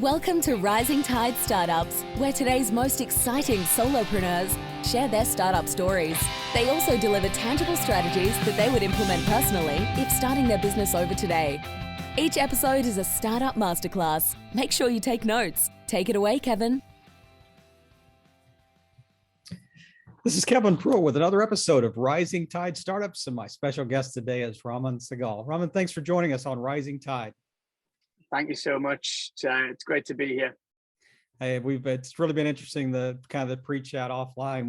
Welcome to Rising Tide Startups, where today's most exciting solopreneurs share their startup stories. They also deliver tangible strategies that they would implement personally if starting their business over today. Each episode is a startup masterclass. Make sure you take notes. Take it away, Kevin. This is Kevin Pruitt with another episode of Rising Tide Startups, and my special guest today is Raman Sehgal. Raman, thanks for joining us on Rising Tide. Thank you so much. It's great to be here. Hey, it's really been interesting, the kind of the pre-chat offline.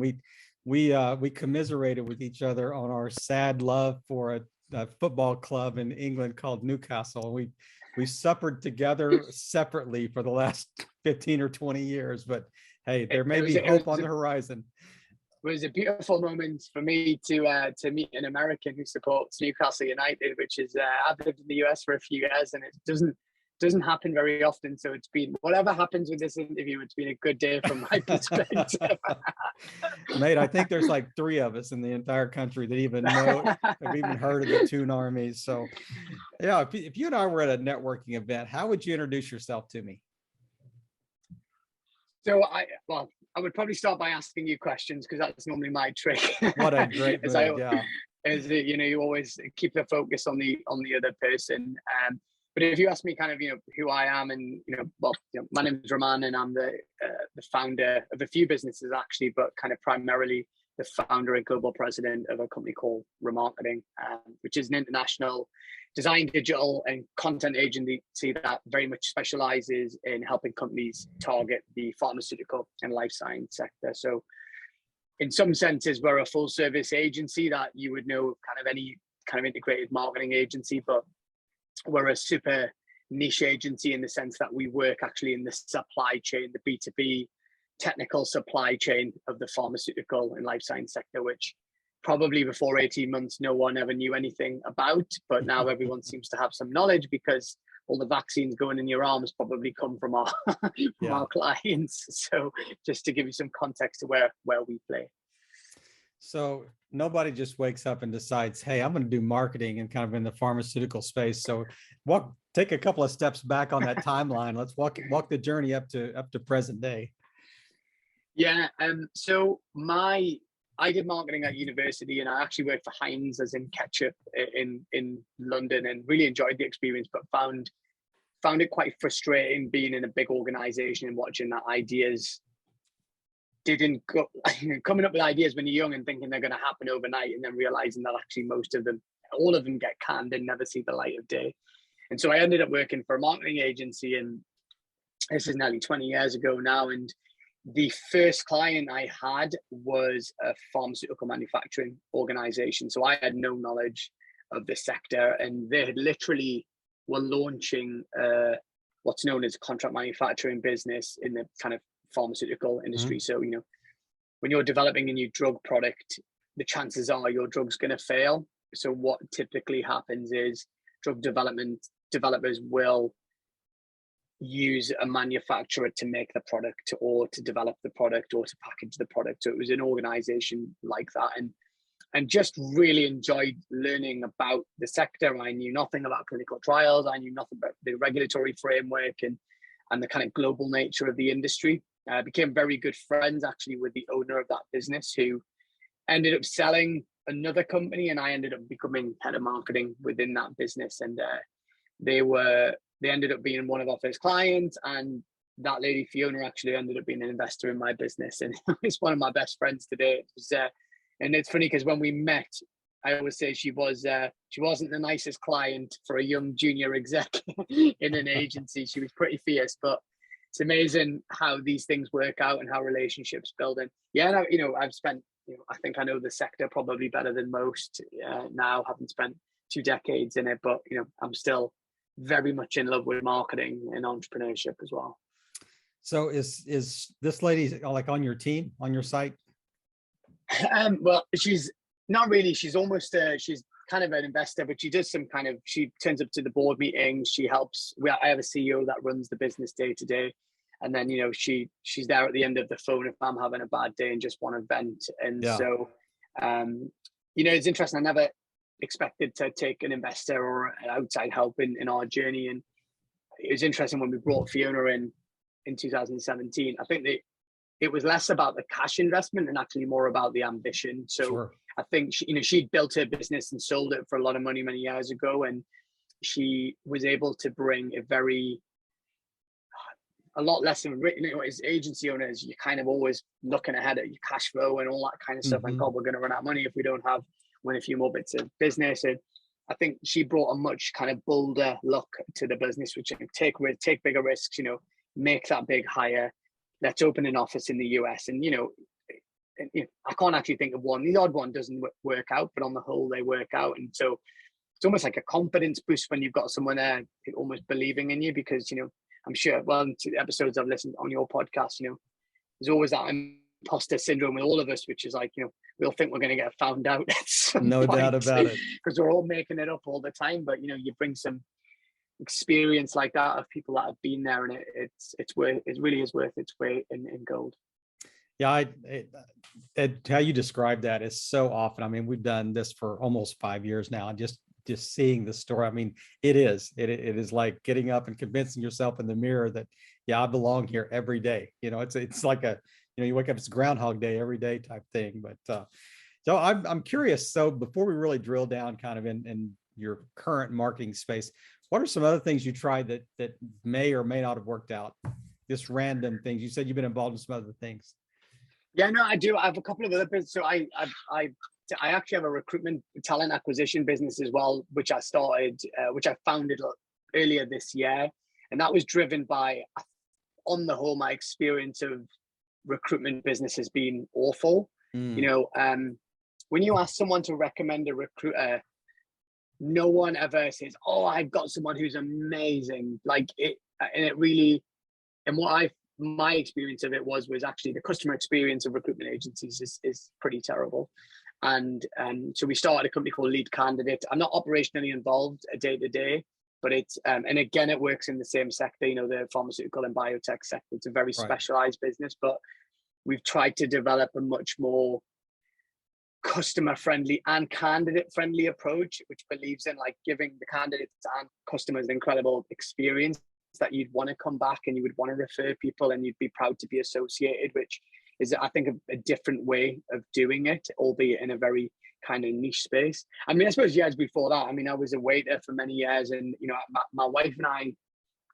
We commiserated with each other on our sad love for a football club in England called Newcastle. We suffered together separately for the last 15 or 20 years, but hey, there may be hope on the horizon. It was a beautiful moment for me to meet an American who supports Newcastle United, which is I've lived in the US for a few years, and it doesn't happen very often. So it's been, whatever happens with this interview, it's been a good day from my perspective. Mate, I think there's like 3 of us in the entire country that even have even heard of the Toon Armies. So yeah, if you and I were at a networking event, how would you introduce yourself to me? So I would probably start by asking you questions, because that's normally my trick. What a great move, yeah. You always keep the focus on the other person. But if you ask me kind of, who I am, and, my name is Raman, and I'm the founder of a few businesses actually, but kind of primarily the founder and global president of a company called Ramarketing, which is an international design, digital and content agency that very much specializes in helping companies target the pharmaceutical and life science sector. So in some senses, we're a full service agency that you would know kind of any kind of integrated marketing agency, but we're a super niche agency in the sense that we work actually in the supply chain, the B2B technical supply chain of the pharmaceutical and life science sector, which probably before 18 months, no one ever knew anything about. But now everyone seems to have some knowledge, because all the vaccines going in your arms probably come from our, from our clients. So just to give you some context to where we play. So nobody just wakes up and decides, hey, I'm going to do marketing and kind of in the pharmaceutical space. So take a couple of steps back on that timeline. Let's walk the journey up to present day. Yeah. So I did marketing at university, and I actually worked for Heinz as in ketchup in London, and really enjoyed the experience, but found it quite frustrating being in a big organization and watching that ideas didn't go, coming up with ideas when you're young and thinking they're going to happen overnight, and then realizing that actually all of them get canned and never see the light of day. And so I ended up working for a marketing agency, and this is nearly 20 years ago now. And the first client I had was a pharmaceutical manufacturing organization. So I had no knowledge of the sector, and they had literally were launching what's known as contract manufacturing business in the kind of pharmaceutical industry. So, when you're developing a new drug product, the chances are your drug's going to fail. So what typically happens is drug developers will use a manufacturer to make the product, or to develop the product, or to package the product. So it was an organization like that, and just really enjoyed learning about the sector. I knew nothing about clinical trials. I knew nothing about the regulatory framework and the kind of global nature of the industry. I became very good friends actually with the owner of that business, who ended up selling another company, and I ended up becoming head of marketing within that business. And they ended up being one of our first clients, and that lady Fiona actually ended up being an investor in my business, and it's one of my best friends today. And it's funny because when we met, I always say she wasn't the nicest client for a young junior exec in an agency. She was pretty fierce, but it's amazing how these things work out and how relationships build. And I've spent, I think I know the sector probably better than most now, having spent 2 decades in it, but I'm still very much in love with marketing and entrepreneurship as well. So is this lady like on your team, on your site? Well, she's not really. She's almost she's kind of an investor, but she does she turns up to the board meetings. She helps. I have a CEO that runs the business day to day, and then she's there at the end of the phone if I'm having a bad day and just want to vent. And so it's interesting. I never expected to take an investor or outside help in our journey, and it was interesting when we brought Fiona in 2017. I think that it was less about the cash investment and actually more about the ambition. So Sure. I think she'd built her business and sold it for a lot of money many years ago, and she was able to bring a lot less than, as agency owners, you're kind of always looking ahead at your cash flow and all that kind of stuff. And God, we're going to run out of money if we don't win a few more bits of business. And I think she brought a much kind of bolder look to the business, which take bigger risks, make that big hire. Let's open an office in the US. And, I can't actually think of one. The odd one doesn't work out, but on the whole, they work out. And so it's almost like a confidence boost when you've got someone there almost believing in you, because, I'm sure, to the episodes I've listened on your podcast, there's always that imposter syndrome with all of us, which is like, we'll think we're going to get found out at some No point, doubt about it. because we're all making it up all the time. But, you bring some experience like that of people that have been there, and it really is worth its weight in gold. Yeah, how you describe that is so often. I mean, we've done this for almost 5 years now, and just seeing the story. I mean, it is like getting up and convincing yourself in the mirror that, yeah, I belong here every day. It's like you wake up, it's Groundhog Day every day type thing. But so I'm curious. So before we really drill down kind of in your current marketing space, what are some other things you tried that may or may not have worked out? Just random things. You said you've been involved in some other things. Yeah, no, I do. I have a couple of other businesses. So I actually have a recruitment talent acquisition business as well, which I founded earlier this year. And that was driven by, on the whole, my experience of recruitment business has been awful. When you ask someone to recommend a recruiter, no one ever says, "Oh, I've got someone who's amazing." Like it, and it really, and my experience of it was actually the customer experience of recruitment agencies is pretty terrible. And so we started a company called Lead Candidate. I'm not operationally involved day to day, but it's and again, it works in the same sector, the pharmaceutical and biotech sector. It's a very specialized business, but we've tried to develop a much more customer friendly and candidate friendly approach, which believes in like giving the candidates and customers an incredible experience that you'd want to come back and you would want to refer people and you'd be proud to be associated, which is, I think, a different way of doing it, albeit in a very kind of niche space. I mean, I suppose years before that, I was a waiter for many years, and my wife and I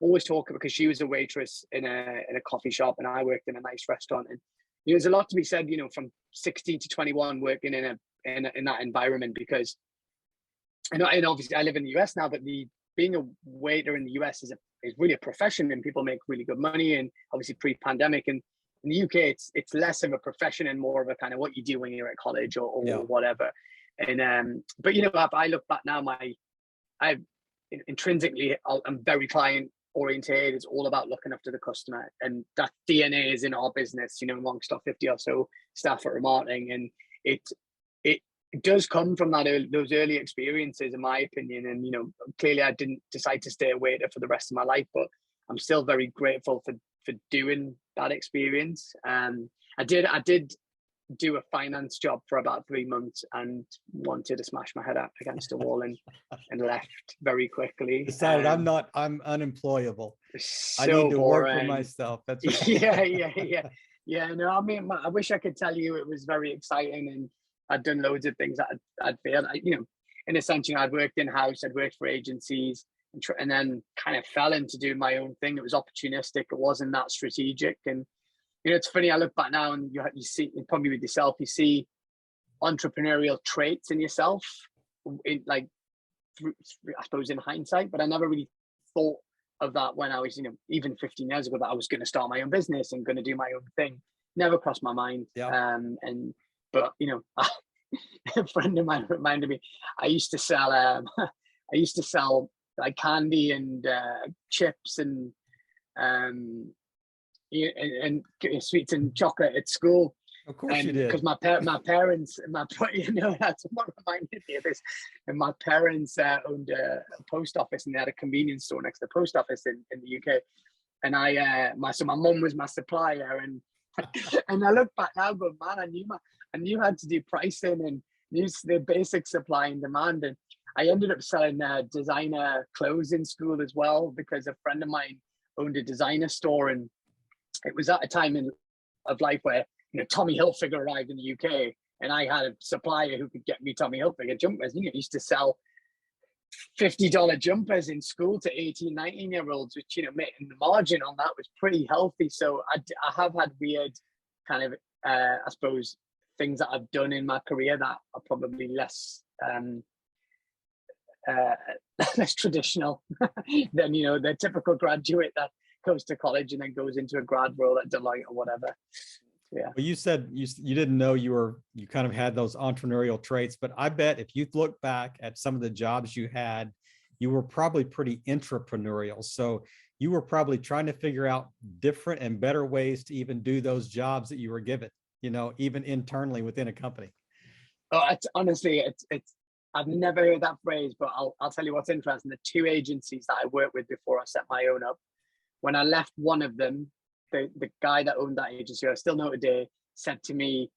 always talk, because she was a waitress in a coffee shop and I worked in a nice restaurant, and there's a lot to be said, from 16 to 21 working in that environment, because and obviously I live in the US now, but being a waiter in the US is really a profession, and people make really good money, and obviously pre-pandemic. And in the UK, it's less of a profession and more of a kind of what you do when you're at college or whatever. And but if I look back now, I intrinsically I'm very client oriented. It's all about looking after the customer, and that DNA is in our business. Amongst our 50 or so staff at Ramarketing, and it does come from those early experiences, in my opinion. And clearly I didn't decide to stay a waiter for the rest of my life, but I'm still very grateful for doing that experience. I did do a finance job for about 3 months and wanted to smash my head up against a wall and left very quickly. Decided I'm unemployable. So I need to boring. work for myself. That's right. Yeah. No, I wish I could tell you it was very exciting and I'd done loads of things that I'd failed. In a sense, I'd worked in-house, I'd worked for agencies, and then kind of fell into doing my own thing. It was opportunistic. It wasn't that strategic. And, it's funny, I look back now and you see, probably with yourself, you see entrepreneurial traits in yourself, I suppose in hindsight, but I never really thought of that when I was, even 15 years ago, that I was going to start my own business and going to do my own thing. Never crossed my mind. Yeah. But a friend of mine reminded me, I used to sell like candy and chips and sweets and chocolate at school. Of course you did. Because my parents, that's what reminded me of this. And my parents owned a post office, and they had a convenience store next to the post office in the UK. And my mum was my supplier, and I look back now, but man, I knew how to do pricing and use the basic supply and demand. And I ended up selling designer clothes in school as well, because a friend of mine owned a designer store, and it was at a time of life where, you know, Tommy Hilfiger arrived in the UK, and I had a supplier who could get me Tommy Hilfiger jumpers. You know, I used to sell $50 jumpers in school to 18, 19-year-olds, which, you know, and the margin on that was pretty healthy. So I have had weird kind of, I suppose, things that I've done in my career that are probably less less traditional than, you know, the typical graduate that goes to college and then goes into a grad role at Deloitte or whatever. Yeah. Well, you said you didn't know you kind of had those entrepreneurial traits, but I bet if you look back at some of the jobs you had, you were probably pretty entrepreneurial. So you were probably trying to figure out different and better ways to even do those jobs that you were given, you know, even internally within a company. Oh, honestly, I've never heard that phrase, but I'll tell you what's interesting. The two agencies that I worked with before I set my own up, when I left one of them, the guy that owned that agency, I still know today, said to me,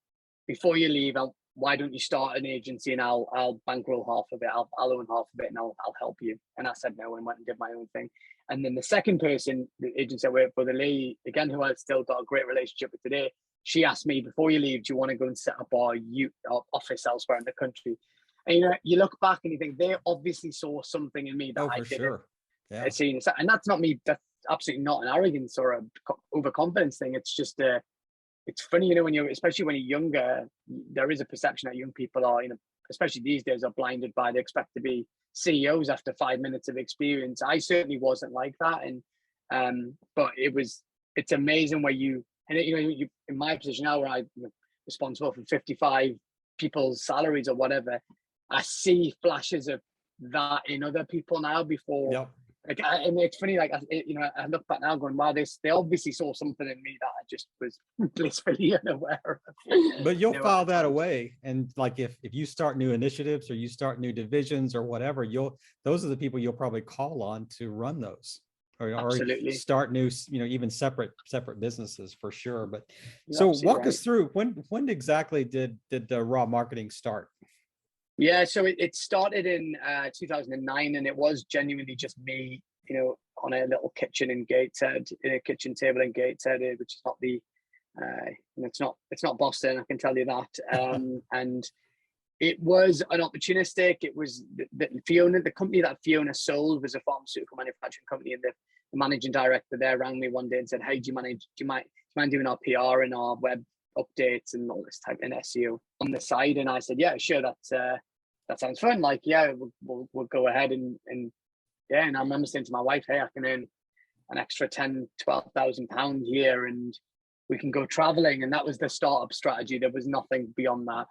before you leave, why don't you start an agency and I'll bankroll half of it. I'll own half of it and I'll help you. And I said no and went and did my own thing. And then the second person, the agency I worked for, the lady, again, who I've still got a great relationship with today, she asked me, before you leave, do you want to go and set up our office elsewhere in the country? And, you know, you look back and you think they obviously saw something in me that I didn't. Yeah. See, and that's not me. That's absolutely not an arrogance or a overconfidence thing. It's just it's funny, you know, especially when you're younger, there is a perception that young people are, you know, especially these days, are blinded by, they expect to be CEOs after 5 minutes of experience. I certainly wasn't like that, and but it's amazing where you in my position now, where I'm responsible for 55 people's salaries or whatever, I see flashes of that in other people now before. Yep. Like, and it's funny, like, you know, I look back now going, wow, they obviously saw something in me that I just was blissfully unaware of. But you'll file that away. And like, if you start new initiatives or you start new divisions or whatever, those are the people you'll probably call on to run those or start new, you know, even separate businesses for sure. But so walk us through, when exactly did the raw marketing start? Yeah, so it started in 2009, and it was genuinely just me, you know, on a little kitchen in Gateshead, in a kitchen table in Gateshead, which is not the, it's not Boston, I can tell you that. And it was an opportunistic. It was the company that Fiona sold was a pharmaceutical manufacturing company, and the managing director there rang me one day and said, "Hey, do you mind doing our PR and our web updates and all this type in SEO on the side?" And I said, "Yeah, sure, that sounds fun. Like, yeah, we'll go ahead and yeah." And I remember saying to my wife, "Hey, I can earn an extra £10,000-12,000 here, and we can go traveling." And that was the startup strategy. There was nothing beyond that.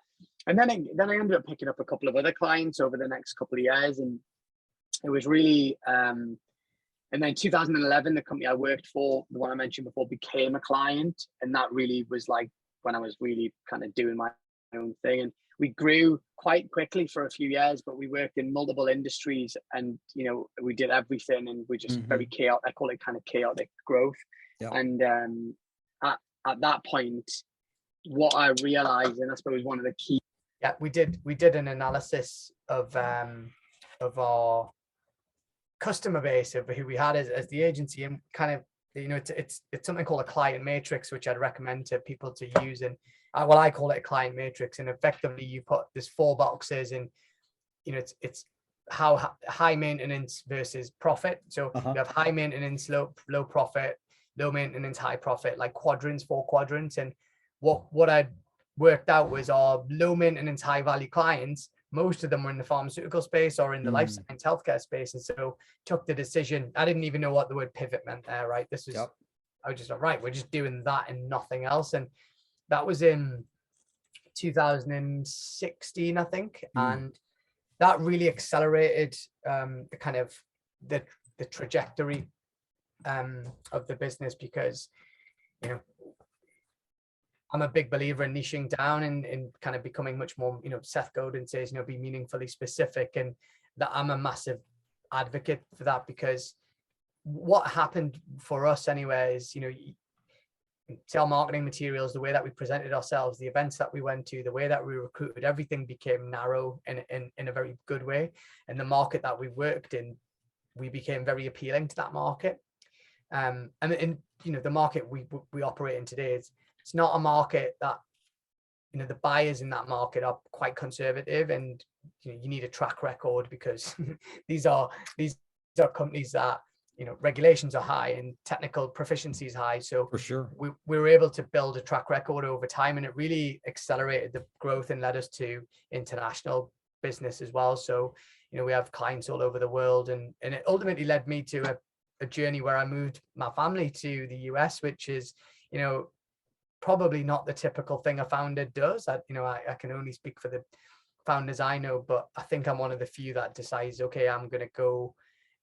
And then I ended up picking up a couple of other clients over the next couple of years, and it was really. And then 2011, the company I worked for, the one I mentioned before, became a client, and that really was like when I was really kind of doing my own thing. And we grew quite quickly for a few years, but we worked in multiple industries, and, you know, we did everything, and we just very chaotic. I call it kind of chaotic growth. Yep. And at that point, what I realized, and I suppose one of the key, we did an analysis of our customer base, of who we had as the agency, and kind of, you know, it's something called a client matrix, which I'd recommend to people to use. And I call it a client matrix, and effectively you put there's 4 boxes, and, you know, it's how high maintenance versus profit. So you have high maintenance, low profit, low maintenance, high profit, like 4 quadrants. And what I worked out was our low maintenance, high value clients, most of them were in the pharmaceutical space or in the life science healthcare space. And so took the decision. I didn't even know what the word pivot meant there, right? This was, I was just like, right, we're just doing that and nothing else. And that was in 2016, I think. And that really accelerated the kind of the trajectory of the business, because, you know, I'm a big believer in niching down and kind of becoming much more, you know, Seth Godin says, you know, be meaningfully specific, and that I'm a massive advocate for that, because what happened for us anyway is, you know, sell marketing materials, the way that we presented ourselves, the events that we went to, the way that we recruited, everything became narrow in a very good way. And the market that we worked in, we became very appealing to that market. And the market we operate in today, it's not a market that, the buyers in that market are quite conservative, and you need a track record, because these are companies that, regulations are high and technical proficiency is high. So For sure. we were able to build a track record over time, and it really accelerated the growth and led us to international business as well. So, we have clients all over the world, and it ultimately led me to a journey where I moved my family to the US, which is, probably not the typical thing a founder does. I can only speak for the founders I know, but I think I'm one of the few that decides, okay, I'm going to go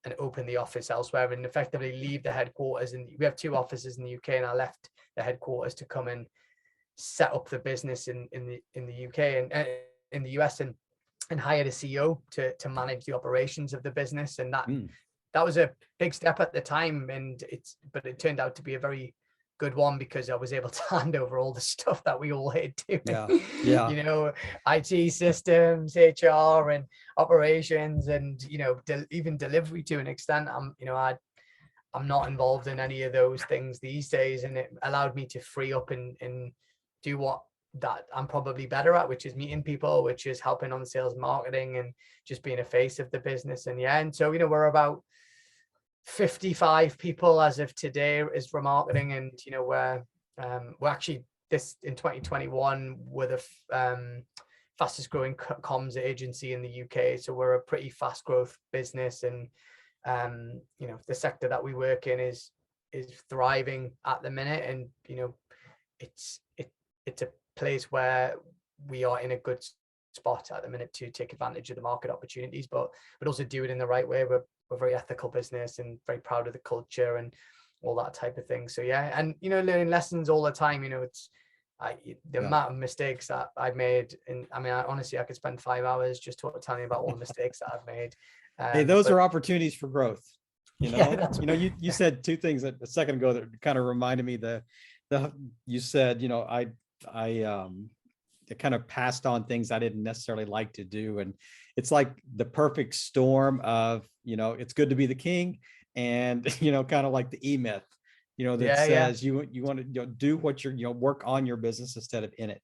and open the office elsewhere and effectively leave the headquarters. And we have 2 offices in the UK, and I left the headquarters to come and set up the business in the UK and in the US, and hired a CEO to manage the operations of the business. And that was a big step at the time, but it turned out to be a very good one, because I was able to hand over all the stuff that we all hate doing. Yeah. IT systems, HR, and operations, and even delivery to an extent. I'm not involved in any of those things these days, and it allowed me to free up and do what that I'm probably better at, which is meeting people, which is helping on sales, marketing, and just being a face of the business. And so we're about 55 people as of today is remarketing, and we're actually in 2021 we're the fastest growing comms agency in the UK. So we're a pretty fast growth business, and the sector that we work in is thriving at the minute, and it's a place where we are in a good spot at the minute to take advantage of the market opportunities, but also do it in the right way. We're a very ethical business and very proud of the culture and all that type of thing. So and learning lessons all the time. It's the amount of mistakes that I've made, and honestly I could spend 5 hours just telling you about all the mistakes that I've made. Hey, those are opportunities for growth. You said 2 things a second ago that kind of reminded me. You said I kind of passed on things I didn't necessarily like to do, and it's like the perfect storm of it's good to be the king, and kind of like the E-Myth, that says you want to do what you're work on your business instead of in it,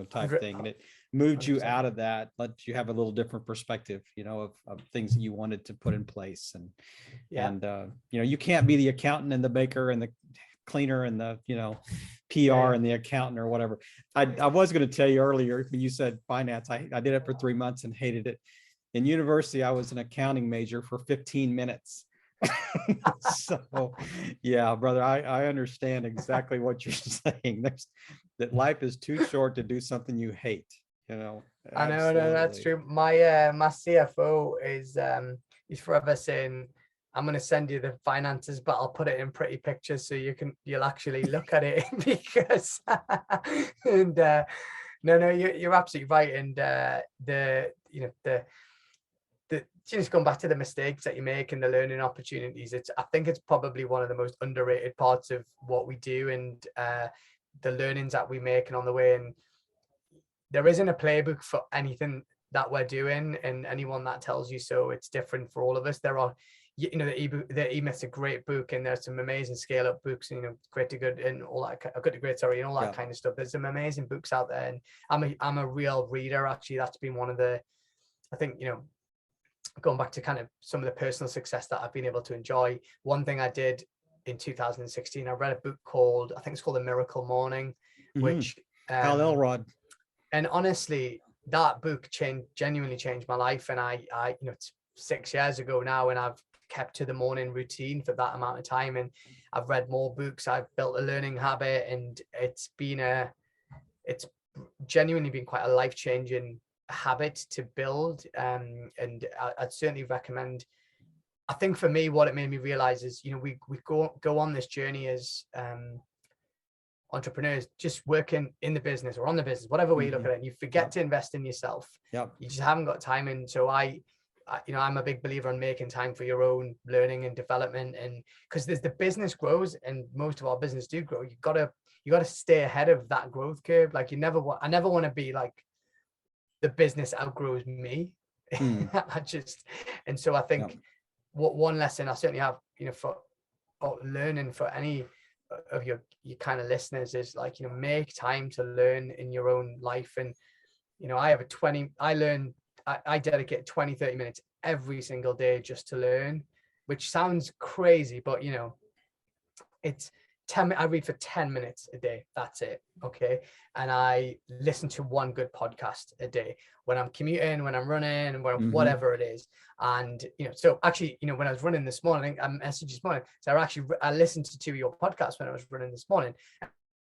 type thing, and it moved 100%. You out of that, let you have a little different perspective, of things that you wanted to put in place, and you can't be the accountant and the baker and the cleaner and the PR and the accountant or whatever. I was going to tell you earlier when you said finance, I did it for 3 months and hated it. In university, I was an accounting major for 15 minutes. So yeah, brother, I understand exactly what you're saying. That life is too short to do something you hate. I know, that's true. My CFO is he's forever saying, I'm going to send you the finances, but I'll put it in pretty pictures so you'll actually look at it. Because and no, you're absolutely right. And just going back to the mistakes that you make and the learning opportunities, I think it's probably one of the most underrated parts of what we do, and the learnings that we make and on the way. And there isn't a playbook for anything that we're doing, and anyone that tells you so, it's different for all of us. There are, the E-Myth's a great book, and there's some amazing scale up books, Great to Good and all that, Good to Great, and all that kind of stuff. There's some amazing books out there, and I'm a real reader. Actually, that's been one of the, I think, going back to kind of some of the personal success that I've been able to enjoy. One thing I did in 2016, I read a book called, I think it's called A Miracle Morning, which Hal Elrod. And honestly, that book genuinely changed my life. And I it's 6 years ago now, and I've kept to the morning routine for that amount of time. And I've read more books. I've built a learning habit, and it's genuinely been quite a life-changing habit to build. And I'd certainly recommend. I think for me, what it made me realize is, we go on this journey as entrepreneurs, just working in the business or on the business, whatever way you look at it, and you forget to invest in yourself. Yep. You just haven't got time. And so I I'm a big believer in making time for your own learning and development, and because there's the business grows, and most of our business do grow, you gotta stay ahead of that growth curve. Like I never want to be like the business outgrows me. And so I think what one lesson I certainly have, for learning for any of your kind of listeners is like, make time to learn in your own life. And I dedicate 20-30 minutes every single day just to learn, which sounds crazy, but it's 10. I read for 10 minutes a day. That's it. Okay. And I listen to one good podcast a day when I'm commuting, when I'm running, whatever it is. And, so actually, when I was running this morning, I messaged this morning. So I listened to 2 of your podcasts when I was running this morning.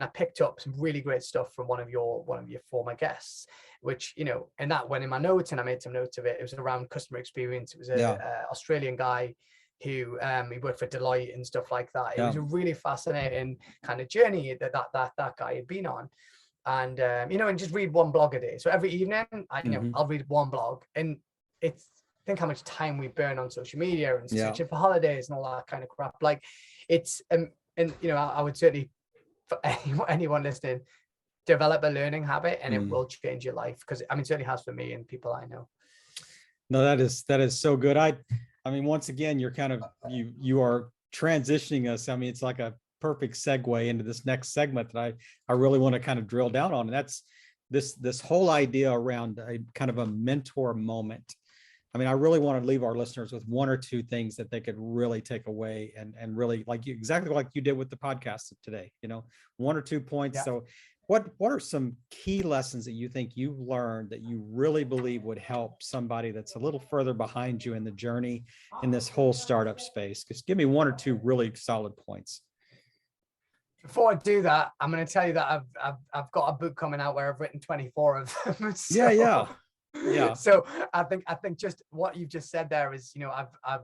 I picked up some really great stuff from one of your former guests, which, and that went in my notes, and I made some notes of it. It was around customer experience. It was a Australian guy who he worked for Deloitte and stuff like that. It was a really fascinating kind of journey that guy had been on. And and just read one blog a day. So every evening I'll read one blog, and think how much time we burn on social media and searching for holidays and all that kind of crap. Like it's I would certainly, for anyone listening, develop a learning habit, and it will change your life, because it certainly has for me and people I know. No, that is so good. I mean, once again, you're kind of, you are transitioning us. I mean, it's like a perfect segue into this next segment that I really want to kind of drill down on. And that's this whole idea around a kind of a mentor moment. I mean, I really want to leave our listeners with 1 or 2 things that they could really take away and really, like exactly like you did with the podcast today, 1 or 2 points. Yeah. So what are some key lessons that you think you've learned that you really believe would help somebody that's a little further behind you in the journey in this whole startup space? Just give me 1 or 2 really solid points. Before I do that, I'm going to tell you that I've got a book coming out where I've written 24 of them. So, yeah. So I think just what you've just said there is, I've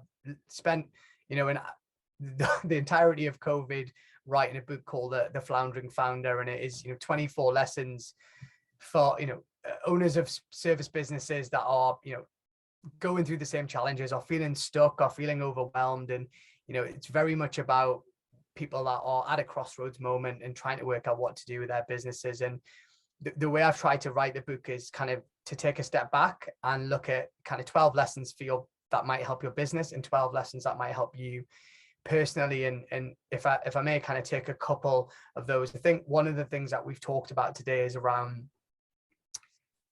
spent, in the entirety of COVID writing a book called The Floundering Founder, and it is 24 lessons for owners of service businesses that are going through the same challenges, or feeling stuck, or feeling overwhelmed. And it's very much about people that are at a crossroads moment and trying to work out what to do with their businesses. And the way I've tried to write the book is kind of to take a step back and look at kind of 12 lessons that might help your business, and 12 lessons that might help you personally. And if I may kind of take a couple of those, I think one of the things that we've talked about today is around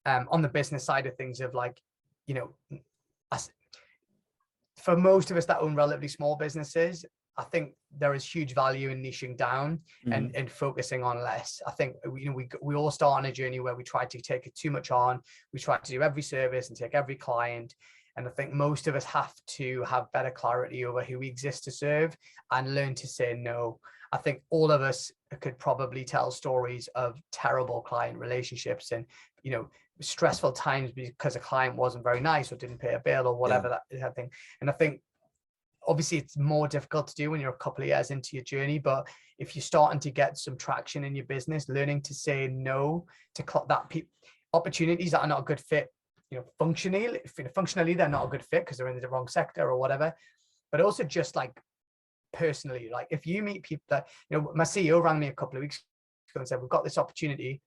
on the business side of things, of like, for most of us that own relatively small businesses, I think there is huge value in niching down and focusing on less. I think we all start on a journey where we try to take it too much on. We try to do every service and take every client. And I think most of us have to have better clarity over who we exist to serve and learn to say no. I think all of us could probably tell stories of terrible client relationships and, stressful times because a client wasn't very nice or didn't pay a bill or whatever that thing. And I think obviously it's more difficult to do when you're a couple of years into your journey, but if you're starting to get some traction in your business, learning to say no to opportunities that are not a good fit, functionally they're not a good fit because they're in the wrong sector or whatever, but also just like personally, like if you meet people that, my CEO rang me a couple of weeks ago and said, we've got this opportunity,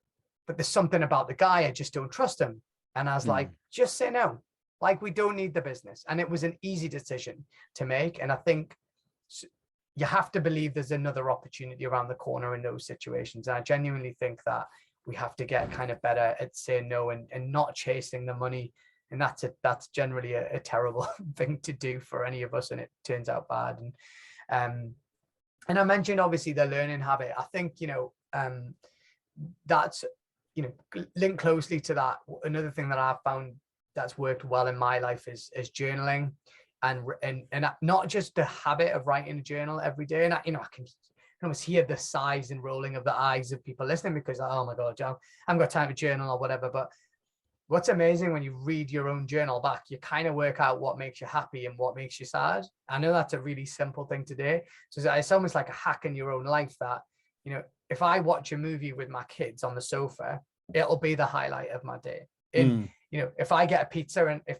but there's something about the guy, I just don't trust him. And I was like, just say no. Like, we don't need the business. And it was an easy decision to make. And I think you have to believe there's another opportunity around the corner in those situations. And I genuinely think that we have to get kind of better at saying no and not chasing the money. And that's generally a terrible thing to do for any of us. And it turns out bad. And I mentioned obviously the learning habit. I think, that's, linked closely to that. Another thing that I've found that's worked well in my life is journaling, and not just the habit of writing a journal every day. And I can almost hear the sighs and rolling of the eyes of people listening because, oh my God, John, I haven't got time to journal or whatever. But what's amazing when you read your own journal back, you kind of work out what makes you happy and what makes you sad. I know that's a really simple thing to do. So it's almost like a hack in your own life that, if I watch a movie with my kids on the sofa, it'll be the highlight of my day. And if I get a pizza and if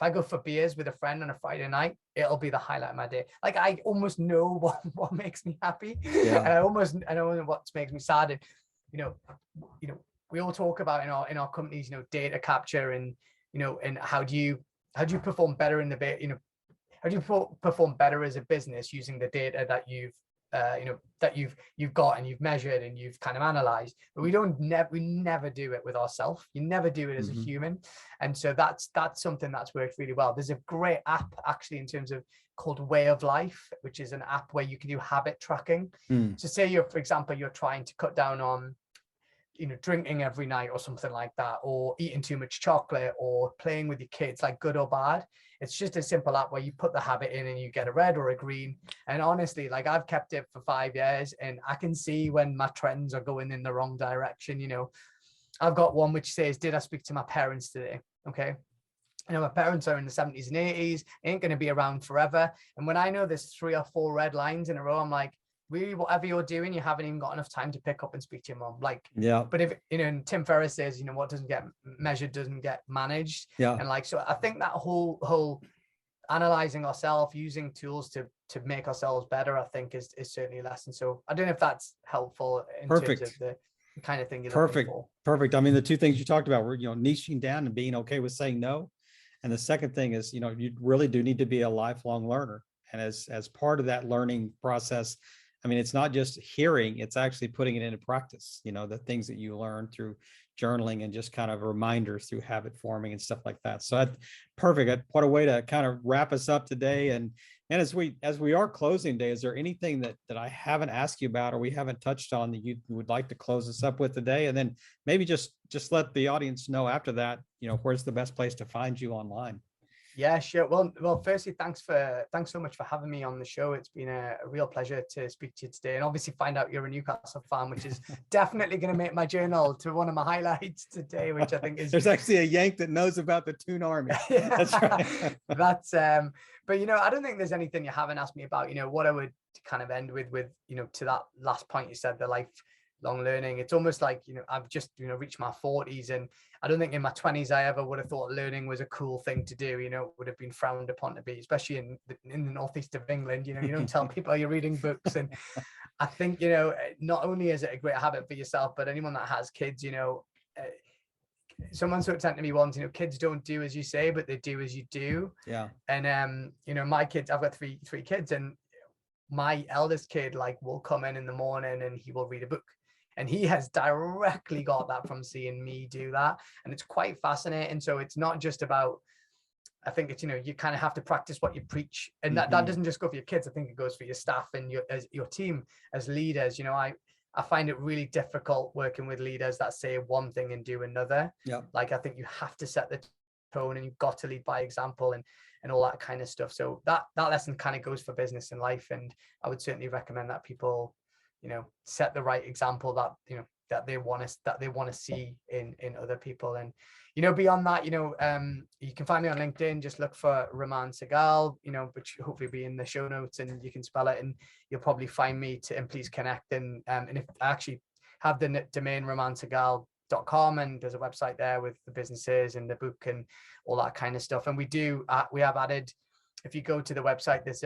I go for beers with a friend on a Friday night, it'll be the highlight of my day. Like I almost know what makes me happy, Yeah. and I know what makes me sad. And we all talk about in our companies, data capture and and how do you perform better in the how do you perform better as a business using the data that you've got and you've measured and you've kind of analyzed, but we never do it with ourselves. You never do it as a human. And so that's something that's worked really well. There's a great app actually in terms of called Way of Life, which is an app where you can do habit tracking. So say for example, you're trying to cut down on drinking every night or something like that, or eating too much chocolate or playing with your kids, like good or bad. It's just a simple app where you put the habit in and you get a red or a green. And honestly, like I've kept it for 5 years and I can see when my trends are going in the wrong direction. I've got one which says, did I speak to my parents today? Okay. My parents are in the 70s and 80s, ain't going to be around forever. And when I know there's 3 or 4 red lines in a row, I'm like, really, whatever you're doing, you haven't even got enough time to pick up and speak to your mom. Like, yeah. But if and Tim Ferriss says, what doesn't get measured doesn't get managed. Yeah. And like, so I think that whole analyzing ourselves, using tools to make ourselves better, I think is certainly a lesson. So I don't know if that's helpful in terms of the kind of thing you're looking for. Perfect. I mean, the 2 things you talked about were, niching down and being okay with saying no. And the second thing is, you really do need to be a lifelong learner. And as part of that learning process, I mean, it's not just hearing, it's actually putting it into practice, the things that you learn through journaling and just kind of reminders through habit forming and stuff like that. So perfect. What a way to kind of wrap us up today. And as we are closing today, is there anything that I haven't asked you about or we haven't touched on that you would like to close us up with today? And then maybe just let the audience know after that, where's the best place to find you online? Yeah, sure. Well, firstly, thanks so much for having me on the show. It's been a real pleasure to speak to you today, and obviously find out you're a Newcastle fan, which is definitely going to make my journal to one of my highlights today, which I think is. There's actually a Yank that knows about the Toon Army. Yeah. That's right. But I don't think there's anything you haven't asked me about. What I would kind of end with to that last point you said, the lifelong learning. It's almost like I've just reached my 40s, and I don't think in my 20s I ever would have thought learning was a cool thing to do. It would have been frowned upon to be, especially in the northeast of England. You don't tell people you're reading books. And I think not only is it a great habit for yourself, but anyone that has kids, someone sort of said to me once, kids don't do as you say, but they do as you do. Yeah. And my kids, I've got three kids, and my eldest kid will come in the morning and he will read a book. And he has directly got that from seeing me do that. And it's quite fascinating. So it's not just about, I think it's, you kind of have to practice what you preach. And that doesn't just go for your kids. I think it goes for your staff and your team as leaders. I find it really difficult working with leaders that say one thing and do another. Yeah. I think you have to set the tone and you've got to lead by example and all that kind of stuff. So that lesson kind of goes for business and life. And I would certainly recommend that people set the right example that they want to see in other people. And beyond that, you can find me on LinkedIn. Just look for Raman Sehgal, which hopefully will be in the show notes, and you can spell it, and you'll probably find me and please connect. And if I actually have the domain ramansehgal.com, and there's a website there with the businesses and the book and all that kind of stuff. And we have added, if you go to the website, there's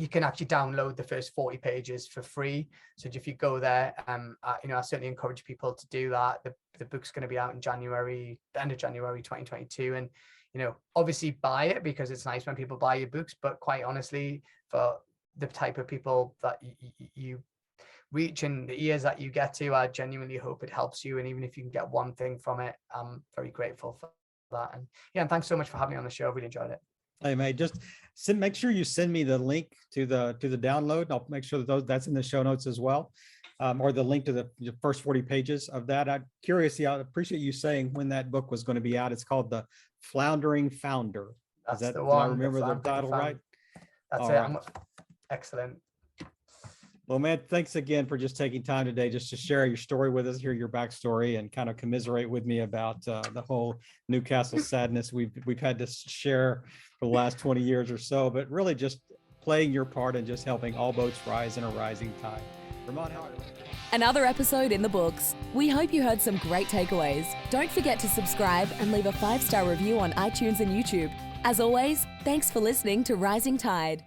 you can actually download the first 40 pages for free. So if you go there, I certainly encourage people to do that. The book's going to be out in January, the end of January 2022. And, obviously buy it because it's nice when people buy your books, but quite honestly, for the type of people that you reach and the ears that you get to, I genuinely hope it helps you. And even if you can get one thing from it, I'm very grateful for that. And and thanks so much for having me on the show. I really enjoyed it. Hey, mate, just make sure you send me the link to the download. I'll make sure that's in the show notes as well, or the link to the first 40 pages of that. I'm curious. I appreciate you saying when that book was going to be out. It's called The Floundering Founder. That's the one. Did I remember the title right? That's it. Excellent. Well, man, thanks again for just taking time today just to share your story with us, hear your backstory, and kind of commiserate with me about the whole Newcastle sadness we've had to share for the last 20 years or so, but really just playing your part and just helping all boats rise in a rising tide. Raman. Another episode in the books. We hope you heard some great takeaways. Don't forget to subscribe and leave a 5-star review on iTunes and YouTube. As always, thanks for listening to Rising Tide.